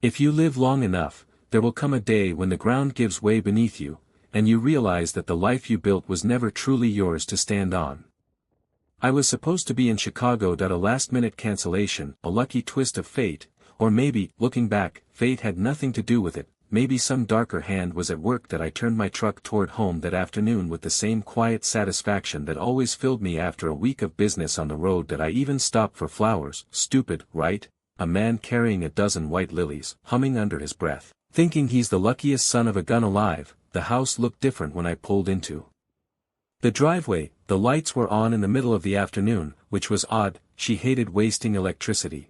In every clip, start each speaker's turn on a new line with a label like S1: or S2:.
S1: If you live long enough, there will come a day when the ground gives way beneath you, and you realize that the life you built was never truly yours to stand on. I was supposed to be in Chicago. A last-minute cancellation, a lucky twist of fate, or maybe, looking back, fate had nothing to do with it. Maybe some darker hand was at work that I turned my truck toward home that afternoon with the same quiet satisfaction that always filled me after a week of business on the road. That I even stopped for flowers. Stupid, right? A man carrying a dozen white lilies, humming under his breath, thinking he's the luckiest son of a gun alive. The house looked different when I pulled into the driveway. The lights were on in the middle of the afternoon, which was odd. She hated wasting electricity.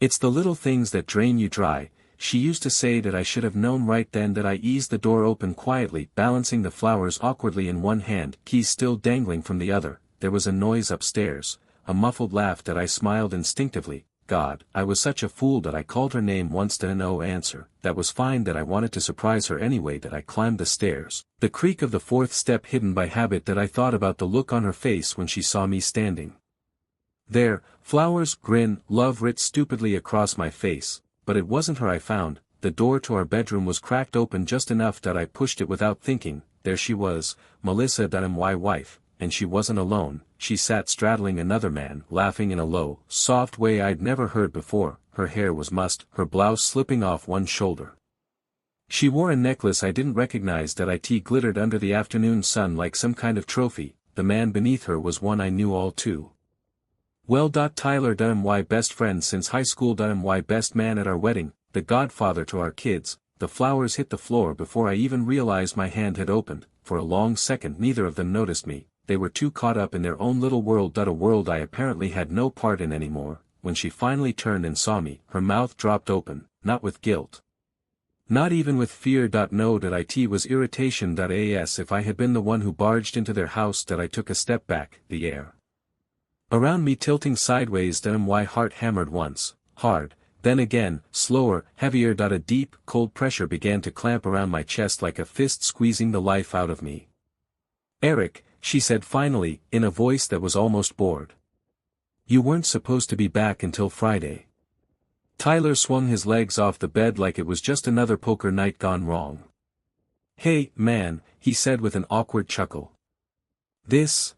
S1: It's the little things that drain you dry. She used to say that I should have known right then. That I eased the door open quietly, balancing the flowers awkwardly in one hand, keys still dangling from the other. There was a noise upstairs, a muffled laugh. That I smiled instinctively. God, I was such a fool. That I called her name once. To no answer. That was fine. That I wanted to surprise her anyway. That I climbed the stairs, the creak of the fourth step hidden by habit. That I thought about the look on her face when she saw me standing there, flowers, grin, love writ stupidly across my face. But it wasn't her I found. The door to our bedroom was cracked open just enough that I pushed it without thinking. There she was, Melissa. My wife, and she wasn't alone. She sat straddling another man, laughing in a low, soft way I'd never heard before. Her hair was mussed, her blouse slipping off one shoulder. She wore a necklace I didn't recognize. That it glittered under the afternoon sun like some kind of trophy. The man beneath her was one I knew all too well. Tyler. My best friend since high school. My best man at our wedding, the godfather to our kids. The flowers hit the floor before I even realized my hand had opened. For a long second neither of them noticed me. They were too caught up in their own little world. A world I apparently had no part in anymore. When she finally turned and saw me, her mouth dropped open, not with guilt, not even with fear. No. It was irritation. As if I had been the one who barged into their house. I took a step back, the air around me tilting sideways. My heart hammered once, hard, then again, slower, heavier. A deep, cold pressure began to clamp around my chest like a fist squeezing the life out of me. Eric, she said finally, in a voice that was almost bored. You weren't supposed to be back until Friday. Tyler swung his legs off the bed like it was just another poker night gone wrong. Hey, man, he said with an awkward chuckle. This,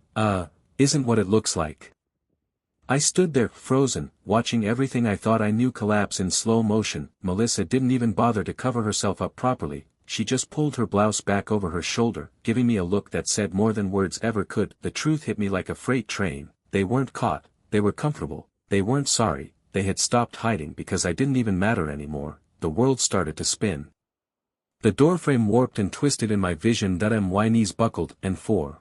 S1: isn't what it looks like. I stood there, frozen, watching everything I thought I knew collapse in slow motion. Melissa didn't even bother to cover herself up properly. She just pulled her blouse back over her shoulder, giving me a look that said more than words ever could. The truth hit me like a freight train. They weren't caught, they were comfortable, they weren't sorry, they had stopped hiding because I didn't even matter anymore. The world started to spin. The doorframe warped and twisted in my vision. My knees buckled, and for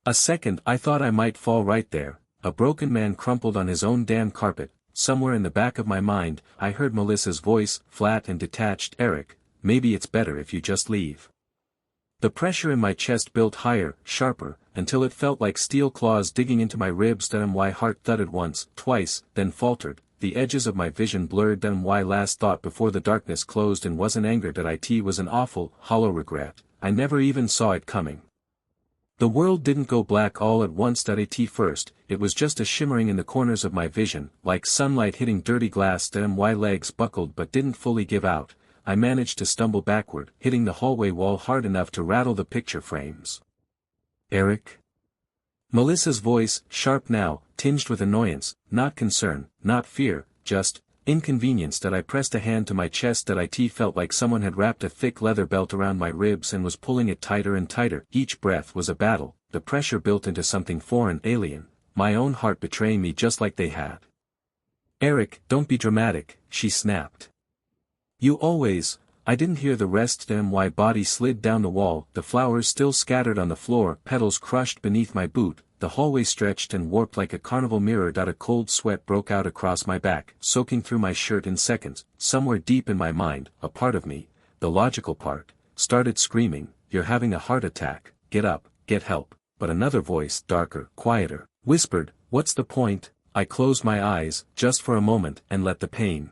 S1: a second I thought I might fall right there. A broken man crumpled on his own damn carpet. Somewhere in the back of my mind, I heard Melissa's voice, flat and detached. Eric, maybe it's better if you just leave. The pressure in my chest built higher, sharper, until it felt like steel claws digging into my ribs. My heart thudded once, twice, then faltered. The edges of my vision blurred. My last thought before the darkness closed and wasn't anger. It was an awful, hollow regret. I never even saw it coming. The world didn't go black all at once. First, it was just a shimmering in the corners of my vision, like sunlight hitting dirty glass. My legs buckled but didn't fully give out. I managed to stumble backward, hitting the hallway wall hard enough to rattle the picture frames. Eric? Melissa's voice, sharp now, tinged with annoyance, not concern, not fear, just inconvenience. I pressed a hand to my chest. It felt like someone had wrapped a thick leather belt around my ribs and was pulling it tighter and tighter. Each breath was a battle. The pressure built into something foreign, alien, my own heart betraying me just like they had. Eric, don't be dramatic, she snapped. You always. I didn't hear the rest. My body slid down the wall, the flowers still scattered on the floor, petals crushed beneath my boot. The hallway stretched and warped like a carnival mirror. A cold sweat broke out across my back, soaking through my shirt in seconds. Somewhere deep in my mind, a part of me, the logical part, started screaming, "You're having a heart attack, get up, get help." But another voice, darker, quieter, whispered, "What's the point?" I closed my eyes, just for a moment, and let the pain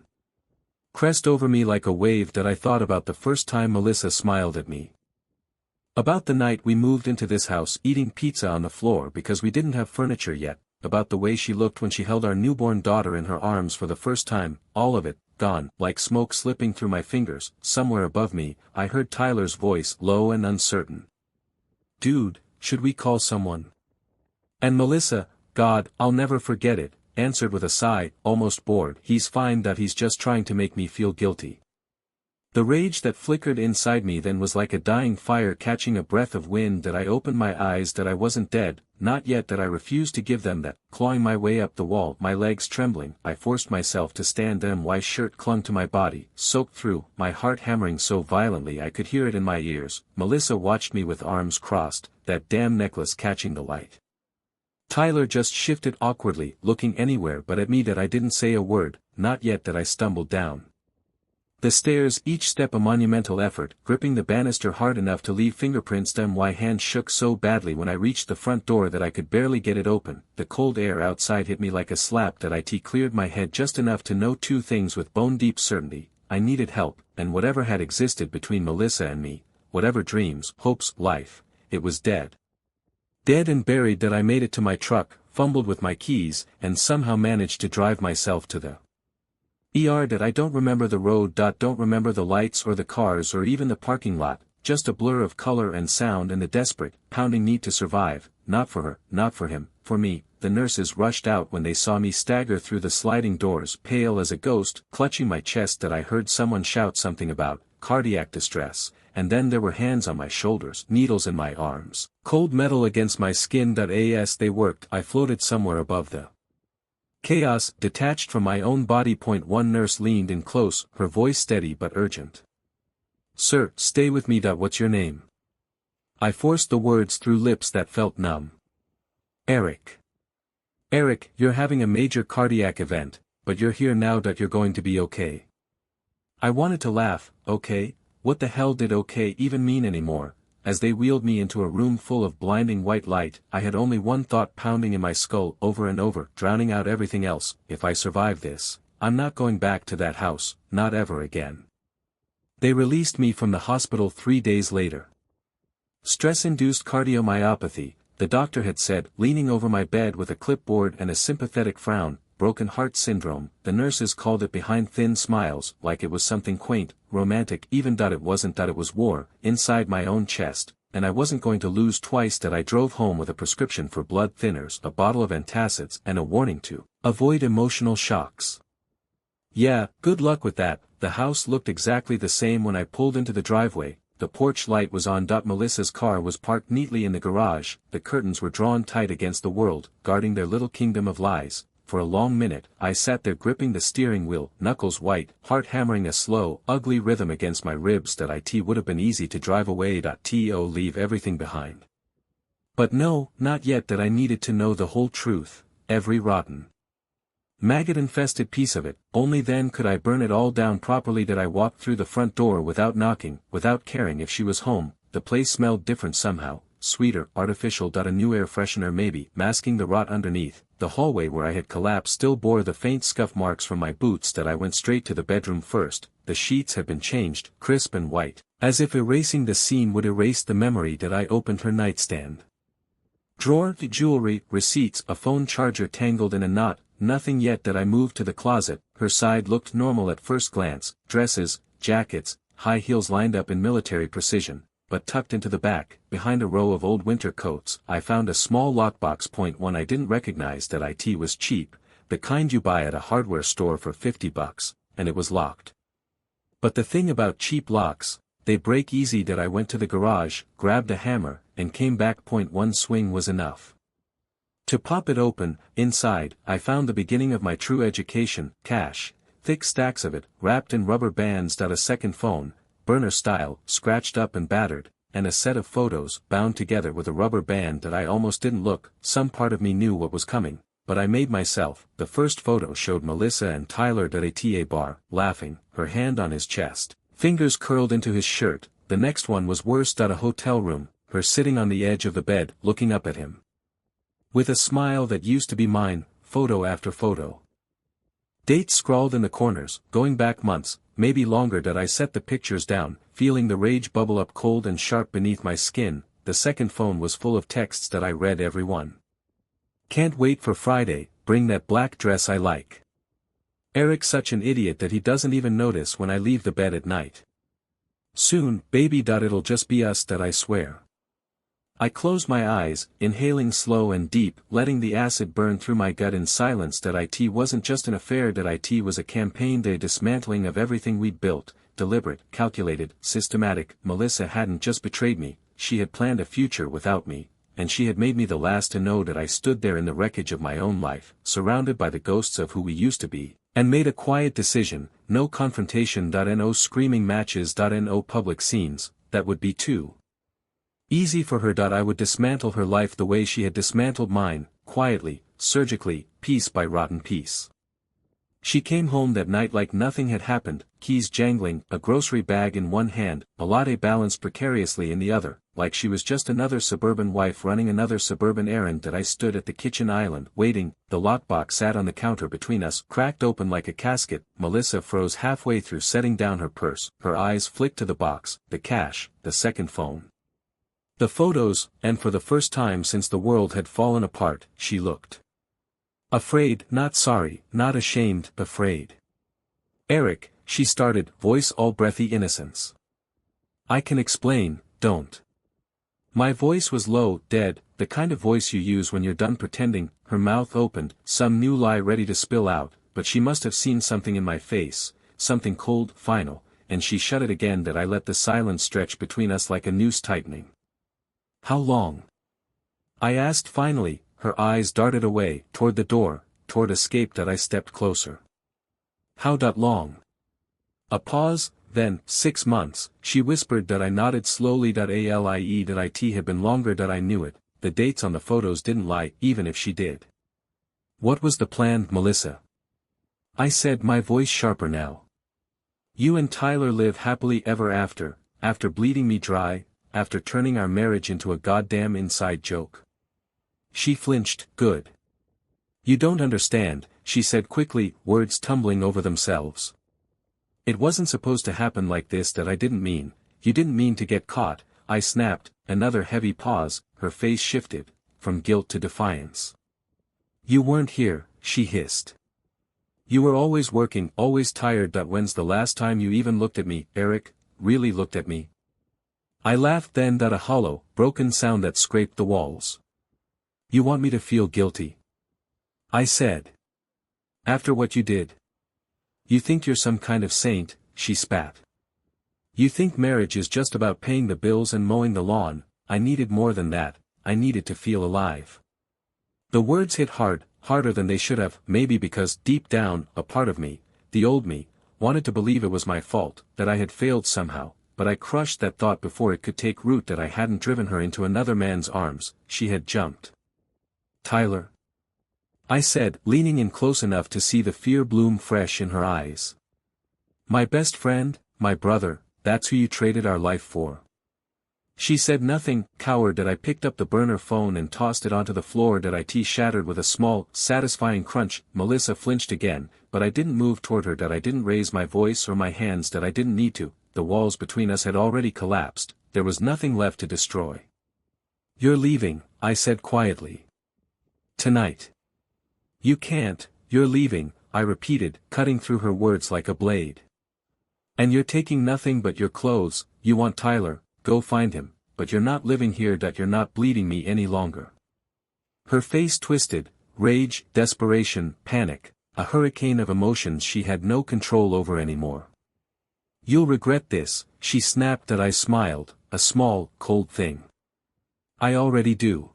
S1: crest over me like a wave. I thought about the first time Melissa smiled at me. About the night we moved into this house, eating pizza on the floor because we didn't have furniture yet. About the way she looked when she held our newborn daughter in her arms for the first time. All of it, gone, like smoke slipping through my fingers. Somewhere above me, I heard Tyler's voice, low and uncertain. "Dude, should we call someone?" And Melissa, God, I'll never forget it, answered with a sigh, almost bored. "He's fine, that he's just trying to make me feel guilty." The rage that flickered inside me then was like a dying fire catching a breath of wind. That I opened my eyes, that I wasn't dead, not yet, that I refused to give them that. Clawing my way up the wall, my legs trembling, I forced myself to stand. My shirt clung to my body, soaked through, my heart hammering so violently I could hear it in my ears. Melissa watched me with arms crossed, that damn necklace catching the light. Tyler just shifted awkwardly, looking anywhere but at me. That I didn't say a word, not yet, that I stumbled down the stairs, each step a monumental effort, gripping the banister hard enough to leave fingerprints. My hand shook so badly when I reached the front door that I could barely get it open. The cold air outside hit me like a slap. That it cleared my head just enough to know two things with bone-deep certainty. I needed help, and whatever had existed between Melissa and me, whatever dreams, hopes, life, it was dead. Dead and buried. That I made it to my truck, fumbled with my keys, and somehow managed to drive myself to the ER. That I don't remember the road. Don't remember the lights or the cars or even the parking lot, just a blur of color and sound and the desperate, pounding need to survive, not for her, not for him, for me. The nurses rushed out when they saw me stagger through the sliding doors, pale as a ghost, clutching my chest. That I heard someone shout something about cardiac distress, and then there were hands on my shoulders, needles in my arms, cold metal against my skin. As they worked, I floated somewhere above the chaos, detached from my own body. One nurse leaned in close, her voice steady but urgent. "Sir, stay with me. What's your name?" I forced the words through lips that felt numb. "Eric. Eric, you're having a major cardiac event, but you're here now. You're going to be okay." I wanted to laugh. Okay? What the hell did okay even mean anymore? As they wheeled me into a room full of blinding white light, I had only one thought pounding in my skull over and over, drowning out everything else. If I survive this, I'm not going back to that house, not ever again. They released me from the hospital 3 days later. Stress-induced cardiomyopathy, the doctor had said, leaning over my bed with a clipboard and a sympathetic frown. Broken heart syndrome, the nurses called it, behind thin smiles, like it was something quaint, romantic. Even it wasn't. It was war, inside my own chest, and I wasn't going to lose twice. I drove home with a prescription for blood thinners, a bottle of antacids, and a warning to avoid emotional shocks. Yeah, good luck with that. The house looked exactly the same when I pulled into the driveway. The porch light was on. Melissa's car was parked neatly in the garage. The curtains were drawn tight against the world, guarding their little kingdom of lies. For a long minute, I sat there gripping the steering wheel, knuckles white, heart hammering a slow, ugly rhythm against my ribs. It would have been easy to drive away. Leave everything behind. But no, not yet. I needed to know the whole truth, every rotten, maggot-infested piece of it. Only then could I burn it all down properly. I walked through the front door without knocking, without caring if she was home. The place smelled different somehow, sweeter, artificial. A new air freshener maybe, masking the rot underneath. The hallway where I had collapsed still bore the faint scuff marks from my boots. I went straight to the bedroom first. The sheets had been changed, crisp and white, as if erasing the scene would erase the memory. I opened her nightstand drawer, jewelry, receipts, a phone charger tangled in a knot. Nothing yet. I moved to the closet. Her side looked normal at first glance, dresses, jackets, high heels lined up in military precision. But tucked into the back, behind a row of old winter coats, I found a small lockbox. One I didn't recognize. It was cheap, the kind you buy at a hardware store for $50, and it was locked. But the thing about cheap locks, they break easy. I went to the garage, grabbed a hammer, and came back. One swing was enough to pop it open. Inside, I found the beginning of my true education, cash, thick stacks of it, wrapped in rubber bands. A second phone, burner style, scratched up and battered, and a set of photos, bound together with a rubber band. I almost didn't look. Some part of me knew what was coming, but I made myself. The first photo showed Melissa and Tyler at a bar, laughing, her hand on his chest, fingers curled into his shirt. The next one was worse. A hotel room, her sitting on the edge of the bed, looking up at him with a smile that used to be mine. Photo after photo, dates scrawled in the corners, going back months, maybe longer. I set the pictures down, feeling the rage bubble up cold and sharp beneath my skin. The second phone was full of texts. I read every one. Can't wait for Friday, bring that black dress I like. Eric's such an idiot that he doesn't even notice when I leave the bed at night. Soon, baby. It'll just be us, I swear. I close my eyes, inhaling slow and deep, letting the acid burn through my gut in silence. It wasn't just an affair. It was a campaign. The dismantling of everything we'd built, deliberate, calculated, systematic. Melissa hadn't just betrayed me, she had planned a future without me, and she had made me the last to know that I stood there in the wreckage of my own life, surrounded by the ghosts of who we used to be, and made a quiet decision: no confrontation. No screaming matches. No public scenes, that would be too easy for her. I would dismantle her life the way she had dismantled mine, quietly, surgically, piece by rotten piece. She came home that night like nothing had happened, keys jangling, a grocery bag in one hand, a latte balanced precariously in the other, like she was just another suburban wife running another suburban errand. I stood at the kitchen island, waiting. The lockbox sat on the counter between us, cracked open like a casket. Melissa froze halfway through setting down her purse, her eyes flicked to the box, the cash, the second phone, the photos, and for the first time since the world had fallen apart, she looked afraid, not sorry, not ashamed, afraid. Eric, she started, voice all breathy innocence. I can explain, don't. My voice was low, dead, the kind of voice you use when you're done pretending. Her mouth opened, some new lie ready to spill out, but she must have seen something in my face, something cold, final, and she shut it again. I let the silence stretch between us like a noose tightening. How long? I asked finally. Her eyes darted away, toward the door, toward escape. I stepped closer. How long? A pause, then, 6 months, she whispered. I nodded slowly. It had been longer. I knew it, the dates on the photos didn't lie, even if she did. What was the plan, Melissa? I said, my voice sharper now. You and Tyler live happily ever after bleeding me dry, after turning our marriage into a goddamn inside joke. She flinched. Good. You don't understand, she said quickly, words tumbling over themselves. It wasn't supposed to happen like this. I didn't mean, you didn't mean to get caught, I snapped. Another heavy pause, her face shifted, from guilt to defiance. You weren't here, she hissed. You were always working, always tired. When's the last time you even looked at me, Eric, really looked at me? I laughed then. A hollow, broken sound that scraped the walls. You want me to feel guilty? I said. After what you did? You think you're some kind of saint, she spat. You think marriage is just about paying the bills and mowing the lawn. I needed more than that, I needed to feel alive. The words hit hard, harder than they should have, maybe because deep down, a part of me, the old me, wanted to believe it was my fault, that I had failed somehow, but I crushed that thought before it could take root. I hadn't driven her into another man's arms, she had jumped. Tyler? I said, leaning in close enough to see the fear bloom fresh in her eyes. My best friend, my brother, that's who you traded our life for. She said nothing, coward. I picked up the burner phone and tossed it onto the floor. It shattered with a small, satisfying crunch. Melissa flinched again, but I didn't move toward her. I didn't raise my voice or my hands. I didn't need to. The walls between us had already collapsed, there was nothing left to destroy. You're leaving, I said quietly. Tonight. You can't, you're leaving, I repeated, cutting through her words like a blade. And you're taking nothing but your clothes. You want Tyler, go find him, but you're not living here. You're not bleeding me any longer. Her face twisted, rage, desperation, panic, a hurricane of emotions she had no control over anymore. You'll regret this, she snapped. I smiled, a small, cold thing. I already do.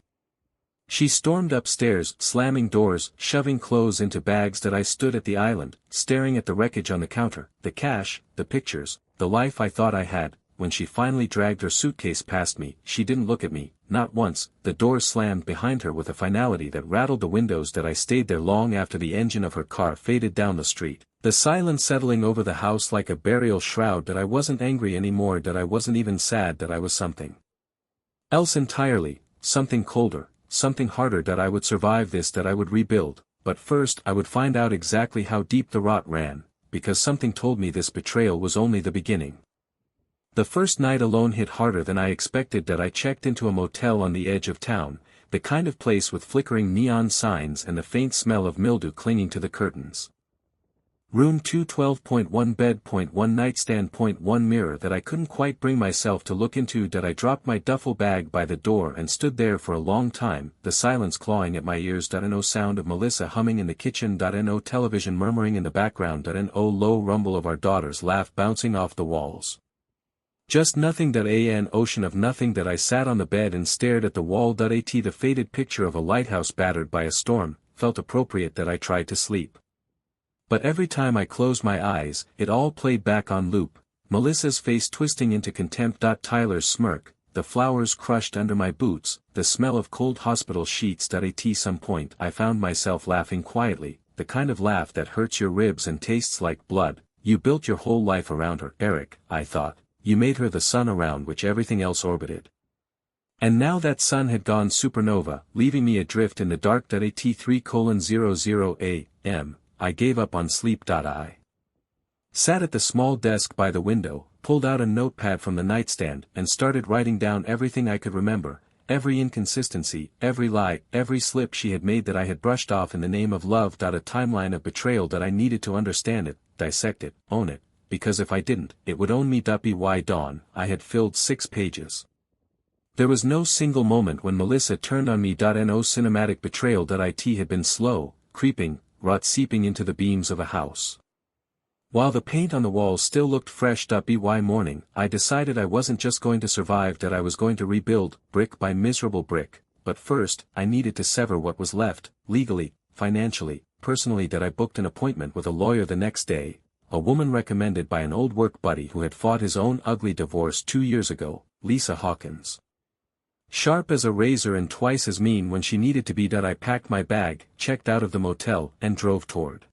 S1: She stormed upstairs, slamming doors, shoving clothes into bags. I stood at the island, staring at the wreckage on the counter, the cash, the pictures, the life I thought I had. When she finally dragged her suitcase past me, she didn't look at me, not once. The door slammed behind her with a finality that rattled the windows. I stayed there long after the engine of her car faded down the street, the silence settling over the house like a burial shroud. I wasn't angry anymore. I wasn't even sad. I was something else entirely, something colder, something harder. I would survive this. I would rebuild, but first I would find out exactly how deep the rot ran, because something told me this betrayal was only the beginning. The first night alone hit harder than I expected. I checked into a motel on the edge of town, the kind of place with flickering neon signs and the faint smell of mildew clinging to the curtains. Room 212.1 bed.1 nightstand.1 mirror that I couldn't quite bring myself to look into. That I dropped my duffel bag by the door and stood there for a long time, the silence clawing at my ears. No sound of Melissa humming in the kitchen. No television murmuring in the background. No low rumble of our daughter's laugh bouncing off the walls. Just nothing. An ocean of nothing. That I sat on the bed and stared at the wall. The faded picture of a lighthouse battered by a storm, felt appropriate. That I tried to sleep. But every time I closed my eyes, it all played back on loop, Melissa's face twisting into contempt. Tyler's smirk, the flowers crushed under my boots, the smell of cold hospital sheets. At some point I found myself laughing quietly, the kind of laugh that hurts your ribs and tastes like blood. You built your whole life around her, Eric, I thought. You made her the sun around which everything else orbited. And now that sun had gone supernova, leaving me adrift in the dark. At 3:00 a.m. I gave up on sleep. I sat at the small desk by the window, pulled out a notepad from the nightstand, and started writing down everything I could remember, every inconsistency, every lie, every slip she had made that I had brushed off in the name of love. A timeline of betrayal. I needed to understand it, dissect it, own it, because if I didn't, it would own me. By dawn, I had filled 6 pages. There was no single moment when Melissa turned on me. No cinematic betrayal. It had been slow, creeping, rot seeping into the beams of a house. While the paint on the walls still looked fresh. By morning, I decided I wasn't just going to survive. I was going to rebuild, brick by miserable brick, but first, I needed to sever what was left, legally, financially, personally. I booked an appointment with a lawyer the next day, a woman recommended by an old work buddy who had fought his own ugly divorce 2 years ago, Lisa Hawkins. Sharp as a razor and twice as mean when she needed to be. I packed my bag, checked out of the motel, and drove toward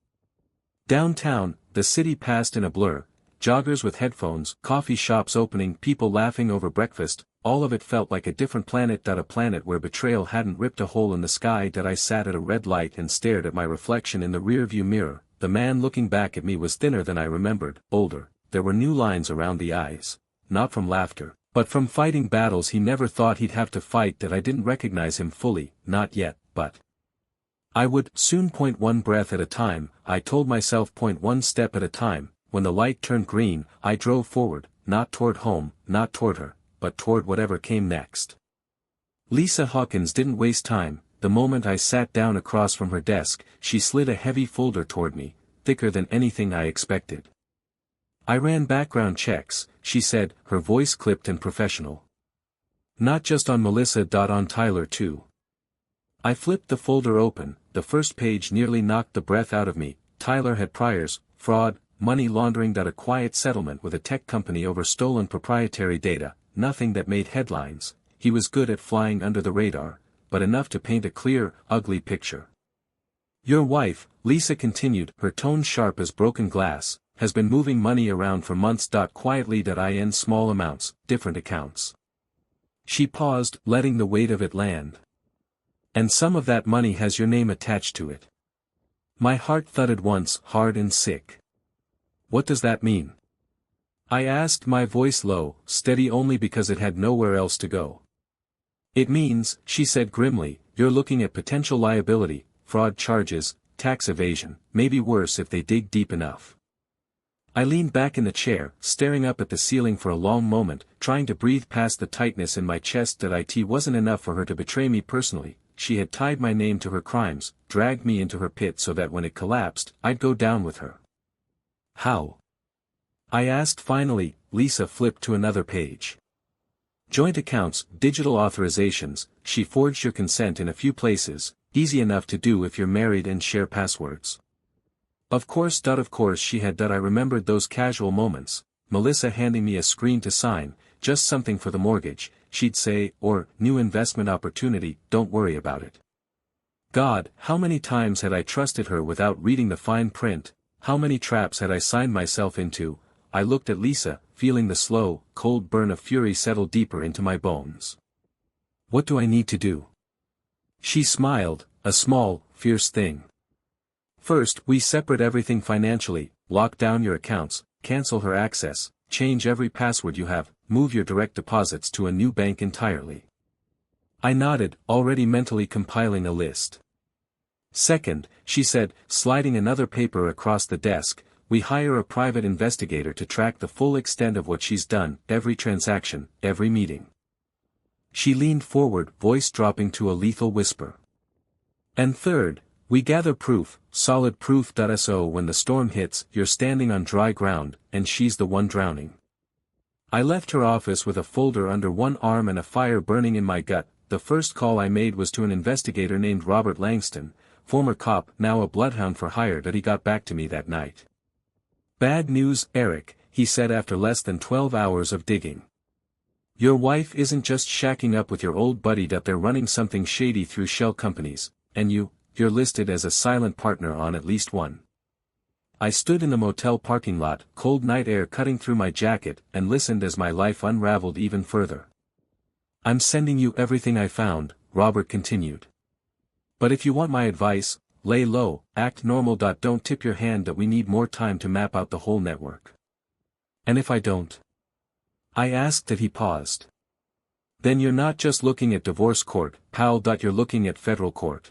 S1: downtown. The city passed in a blur, joggers with headphones, coffee shops opening, people laughing over breakfast, all of it felt like a different planet. A planet where betrayal hadn't ripped a hole in the sky. I sat at a red light and stared at my reflection in the rearview mirror. The man looking back at me was thinner than I remembered, older, there were new lines around the eyes, not from laughter, but from fighting battles he never thought he'd have to fight. I didn't recognize him fully, not yet, but I would soon. 1 breath at a time, I told myself. 1 step at a time. When the light turned green, I drove forward, not toward home, not toward her, but toward whatever came next. Lisa Hawkins didn't waste time. The moment I sat down across from her desk, she slid a heavy folder toward me, thicker than anything I expected. I ran background checks, she said, her voice clipped and professional. Not just on Melissa. On Tyler too. I flipped the folder open, the first page nearly knocked the breath out of me. Tyler had priors, fraud, money laundering. A quiet settlement with a tech company over stolen proprietary data, nothing that made headlines. He was good at flying under the radar, but enough to paint a clear, ugly picture. Your wife, Lisa continued, her tone sharp as broken glass, has been moving money around for months. Quietly. In small amounts, different accounts. She paused, letting the weight of it land. And some of that money has your name attached to it. My heart thudded once, hard and sick. What does that mean? I asked, my voice low, steady only because it had nowhere else to go. It means, she said grimly, you're looking at potential liability, fraud charges, tax evasion, maybe worse if they dig deep enough. I leaned back in the chair, staring up at the ceiling for a long moment, trying to breathe past the tightness in my chest. It wasn't enough for her to betray me personally. She had tied my name to her crimes, dragged me into her pit so that when it collapsed, I'd go down with her. How? I asked finally. Lisa flipped to another page. Joint accounts, digital authorizations, she forged your consent in a few places, easy enough to do if you're married and share passwords. Of course. Of course she had. I remembered those casual moments, Melissa handing me a screen to sign, just something for the mortgage, she'd say, or, new investment opportunity, don't worry about it. God, how many times had I trusted her without reading the fine print, how many traps had I signed myself into? I looked at Lisa, feeling the slow, cold burn of fury settle deeper into my bones. What do I need to do? She smiled, a small, fierce thing. First, we separate everything financially, lock down your accounts, cancel her access, change every password you have, move your direct deposits to a new bank entirely. I nodded, already mentally compiling a list. Second, she said, sliding another paper across the desk, we hire a private investigator to track the full extent of what she's done, every transaction, every meeting. She leaned forward, voice dropping to a lethal whisper. And third, we gather proof, solid proof. So when the storm hits, you're standing on dry ground, and she's the one drowning. I left her office with a folder under one arm and a fire burning in my gut. The first call I made was to an investigator named Robert Langston, former cop, now a bloodhound for hire. He got back to me that night. Bad news, Eric, he said after less than 12 hours of digging. Your wife isn't just shacking up with your old buddy. They're running something shady through shell companies, and you're listed as a silent partner on at least one. I stood in the motel parking lot, cold night air cutting through my jacket, and listened as my life unraveled even further. I'm sending you everything I found, Robert continued. But if you want my advice, lay low, act normal. Don't tip your hand that we need more time to map out the whole network. And if I don't? I asked. He paused. Then you're not just looking at divorce court, pal. You're looking at federal court.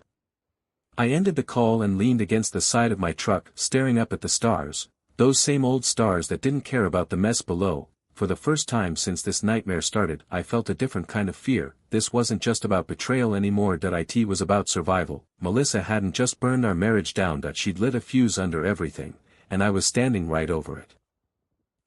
S1: I ended the call and leaned against the side of my truck, staring up at the stars, those same old stars that didn't care about the mess below. For the first time since this nightmare started, I felt a different kind of fear. This wasn't just about betrayal anymore. It was about survival. Melissa hadn't just burned our marriage down. She'd lit a fuse under everything, and I was standing right over it.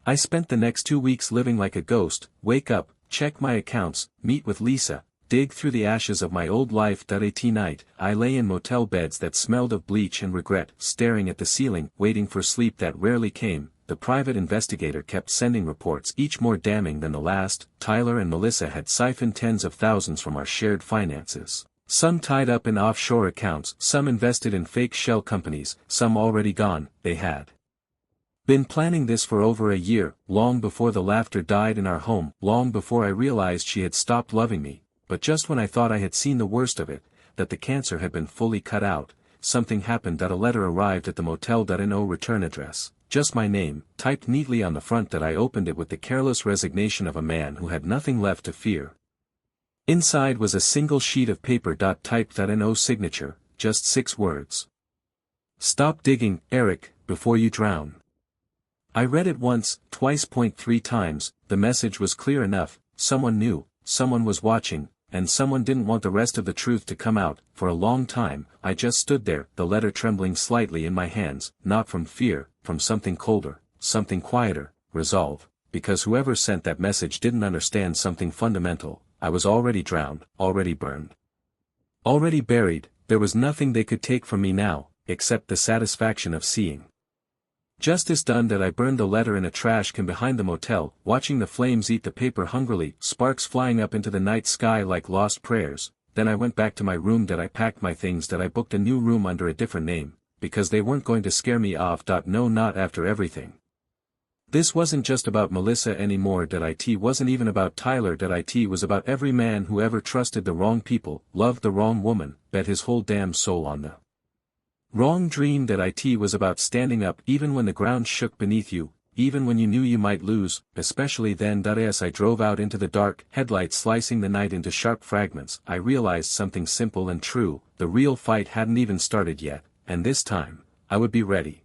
S1: I spent the next 2 weeks living like a ghost, wake up, check my accounts, meet with Lisa, dig through the ashes of my old life. At night, I lay in motel beds that smelled of bleach and regret, staring at the ceiling, waiting for sleep that rarely came. The private investigator kept sending reports, each more damning than the last. Tyler and Melissa had siphoned tens of thousands from our shared finances. Some tied up in offshore accounts, some invested in fake shell companies, some already gone. They had been planning this for over a year, long before the laughter died in our home, long before I realized she had stopped loving me. But just when I thought I had seen the worst of it, that the cancer had been fully cut out, something happened. A letter arrived at the motel. No return address, just my name, typed neatly on the front. I opened it with the careless resignation of a man who had nothing left to fear. Inside was a single sheet of paper. Typed. No signature, just 6 words. Stop digging, Eric, before you drown. I read it once, twice, 3 times. The message was clear enough. Someone knew, someone was watching, and someone didn't want the rest of the truth to come out. For a long time, I just stood there, the letter trembling slightly in my hands, not from fear, from something colder, something quieter, resolve, because whoever sent that message didn't understand something fundamental. I was already drowned, already burned, already buried. There was nothing they could take from me now, except the satisfaction of seeing. Justice done. I burned the letter in a trash can behind the motel, watching the flames eat the paper hungrily, sparks flying up into the night sky like lost prayers. Then I went back to my room. I packed my things. I booked a new room under a different name, because they weren't going to scare me off. No, not after everything. This wasn't just about Melissa anymore. It wasn't even about Tyler. It was about every man who ever trusted the wrong people, loved the wrong woman, bet his whole damn soul on the wrong dream. It was about standing up even when the ground shook beneath you, even when you knew you might lose, especially then. As I drove out into the dark, headlights slicing the night into sharp fragments, I realized something simple and true. The real fight hadn't even started yet, and this time, I would be ready.